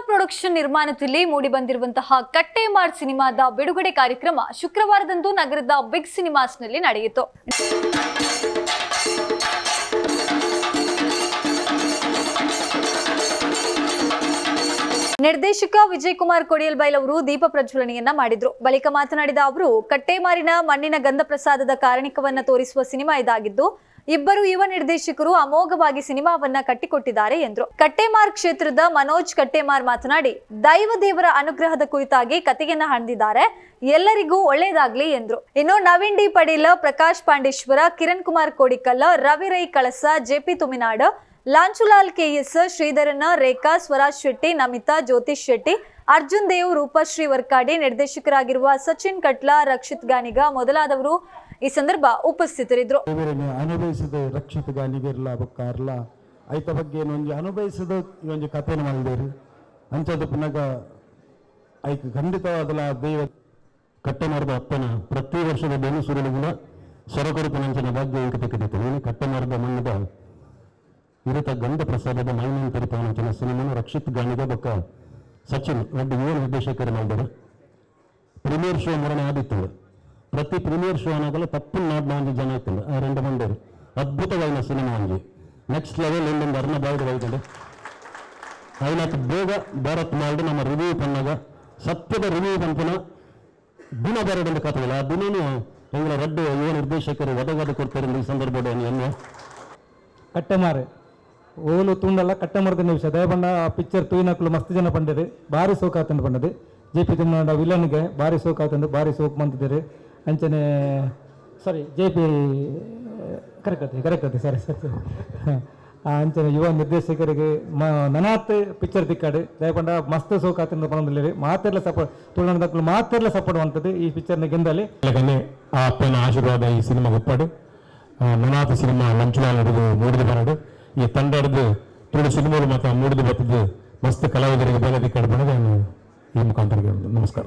Production ನಿರ್ಮಾಣದಲ್ಲಿ ಮೂಡಿಬಂದಿರುವಂತಹ ಕಟ್ಟೆಮಾರ್ ಸಿನಿಮಾದ ಬಿಡುಗಡೆ ಕಾರ್ಯಕ್ರಮ ಶುಕ್ರವಾರದಂದು ನಗರದ ಬಿಗ್ ಸಿನಿಮಾಸ್ನಲ್ಲಿ ನಡೆಯಿತು. ನಿರ್ದೇಶಕ ವಿಜಯ್ ಕುಮಾರ್ ಕೊಡಿಯಲ್ಬೈಲ್ ಅವರು ದೀಪ ಪ್ರಜ್ವಲನೆಯನ್ನ ಮಾಡಿದ್ರು. ಬಳಿಕ ಮಾತನಾಡಿದ ಅವರು, ಕಟ್ಟೆಮಾರಿನ ಮಣ್ಣಿನ ಗಂಧ ಪ್ರಸಾದದ ಕಾರಣಿಕವನ್ನ ತೋರಿಸುವ ಸಿನಿಮಾ ಇದಾಗಿದ್ದು, ಇಬ್ಬರು ಯುವ ನಿರ್ದೇಶಕರು ಅಮೋಘವಾಗಿ ಸಿನಿಮಾವನ್ನ ಕಟ್ಟಿಕೊಟ್ಟಿದ್ದಾರೆ ಎಂದರು. ಕಟ್ಟೆಮಾರ್ ಕ್ಷೇತ್ರದ ಮನೋಜ್ ಕಟ್ಟೆಮಾರ್ ಮಾತನಾಡಿ, ದೈವ ದೇವರ ಅನುಗ್ರಹದ ಕುರಿತಾಗಿ ಕಥೆಯನ್ನ ಹಂದಿದ್ದಾರೆ, ಎಲ್ಲರಿಗೂ ಒಳ್ಳೆಯದಾಗ್ಲಿ ಎಂದ್ರು. ಇನ್ನು ನವೀನ್ ಡಿ ಪಡೀಲ್, ಪ್ರಕಾಶ್ ಪಾಂಡೇಶ್ವರ, ಕಿರಣ್ ಕುಮಾರ್ ಕೋಡಿಕಲ್, ರವಿ ರೈ ಕಳಸ, ಜೆಪಿ ತುಮಿನಾಡ್, ಲಾಂಚುಲಾಲ್ ಕೆಎಸ್, ಶ್ರೀಧರನ್, ರೇಖಾ, ಸ್ವರಾಜ್ ಶೆಟ್ಟಿ, ನಮಿತಾ, ಜ್ಯೋತಿಷ್ ಶೆಟ್ಟಿ, ಅರ್ಜುನ್ ದೇವ್, ರೂಪಶ್ರೀ ವರ್ಕಾಡಿ, ನಿರ್ದೇಶಕರಾಗಿರುವ ಸಚಿನ್ ಕಟ್ಲಾ, ರಕ್ಷಿತ್ ಗಾನಿಗ ಮೊದಲಾದವರು ಈ ಸಂದರ್ಭ ಉಪಸ್ಥಿತರಿದ್ದರು. ಅನುಭವಿಸಿದ ರಕ್ಷಿತ್ ಗಾನಿಗಿರ್ಲ ಬಕ್ಕಾರ್ಲ ಐತ ಬಗ್ಗೆ ಅನುಭವಿಸಿದ ಒಂದು ಕಥೆನ ಮಾಡಿದೇರಿ ಅಂಚದ ಪುನಗ ಐಕ್ ಖಂಡಿತವಾದಲ ದೈವ ಕಟ್ಟೆಮಾರದ ಅಪ್ಪನ ಪ್ರತಿ ವರ್ಷದ ಬೆನ್ನು ಸುರುಳುಗಳ ಸೊರಕೊರಪನಂಚಿನ ಭಾಗ್ಯ ಏಕತೆಕ್ಕಿದೆ. ಕಟ್ಟೆಮಾರದ ಮಣ್ಣದ ಇರುತ್ತ ಗಂಧ ಪ್ರಸಾದದ ಮೈನನ್ ಕರಿತಾನಂಚಿನ ಸಿನಿಮಾನ ರಕ್ಷಿತ್ ಗಾನಿಗ ಬೊಕ್ಕ ಸಚಿನ್ ರೆಡ್ಡಿ ಯುವ ನಿರ್ದೇಶಕರು ಮಾಡಿದ್ದಾರೆ. ಪ್ರೀಮಿಯರ್ ಶೋ ಮೊರನೆ ಆದಿತ್ತು. ಪ್ರತಿ ಪ್ರೀಮಿಯರ್ ಶೋ ಅನ್ನೋದಲ್ಲ ತಪ್ಪು ನಾಲ್ಕು ಜನ ಇತ್ತು. ಆ రెండు ಮಂದಿರು ಅದ್ಭುತವಾದ ಸಿನಿಮಾ ಅಂಜಿ ನೆಕ್ಸ್ಟ್ ಲೆವೆಲ್ ಇನ್ನೊಂದು ಅರ್ಣ ಬಾಯ್ದು ಹೋಯ್ತದೆ. ಅವನತ್ತು ಬೇಗ ಭಾರತ್ ಮಾಡಿ ನಮ್ಮ ರಿವ್ಯೂ ಬಂದಾಗ ಸತ್ಯದ ರಿವ್ಯೂ ಬಂತನ ದಿನ ಬರೋದೊಂದು ಕಥೆ ಇಲ್ಲ. ಆ ದಿನನೂ ಎಂಗಳ ರೆಡ್ಡಿ ಯುವ ನಿರ್ದೇಶಕರು ಒದಗದ ಕೊಡ್ತಾರೆ. ಈ ಸಂದರ್ಭದಲ್ಲಿ ಎನ್ನುವ ಕಟ್ಟೆಮಾರೆ ಓಲು ತುಂಡಲ್ಲ ಕಟ್ಟೆಮಾರದ ನಿಮಿಷ ದಯಪಂಡ ಪಿಕ್ಚರ್ ತೂಯಿನಕ್ಕಲು ಮಸ್ತ್ ಜನ ಪಂಡಿರಿ ಭಾರಿ ಸೋಕ್ ಆತಂದು ಪಂಡದು. ಜೆ.ಪಿ. ತುಮ್ನಾಡ ವಿಲನ್ಗೆ ಭಾರಿ ಸೋಕ್ ಆತಂದು ಭಾರಿ ಸೋಕ್ ಬಂದಿದ್ದೀರಿ ಅಂಚನೆ ಸಾರಿ ಜೆ.ಪಿ. ಕರೆಕ್ಟ್ ಸರಿ ಅಂಚನೆ ಯುವ ನಿರ್ದೇಶಕರಿಗೆ ನನಾತ್ ಪಿಕ್ಚರ್ ತಿಕ್ಕಾಡು ದಯಪಂಡ ಮಸ್ತ್ ಸೋಕ್ ಆತಂದು ಪಂದಿರಿ ಮಾತೆಲ್ಲ ಸಪೋರ್ಟ್ ತುಳುನಾಡದಕ್ಕಲು ಮಾತೆಲ್ಲ ಸಪೋರ್ಟ್ ಮಾಡ್ತದೆ ಈ ಪಿಕ್ಚರ್ನ ಗೆಂದಲ್ಲಿ ಆ ಅಪ್ಪನ ಆಶೀರ್ವಾದ ಈ ಸಿನಿಮಾ ಒಪ್ಪಾಡು ನನಾಥ ಸಿನಿಮಾ ಲಂಚುಲಾಲದು ಮೂಡಿದು ಬರಡು ಈ ತಂಡದ್ದು ತುಳು ಸಿನಿಮಾಗಳು ಮಾತ್ರ ಮೂಡಿದು ಬರ್ತದ್ದು ಮಸ್ತ್ ಕಲಾವಿದರಿಗೆ ಬೇರೆ ದಿಕ್ಕಾಡು ಬರೋದು ಈ ಮುಖಾಂತರ ನಮಸ್ಕಾರ.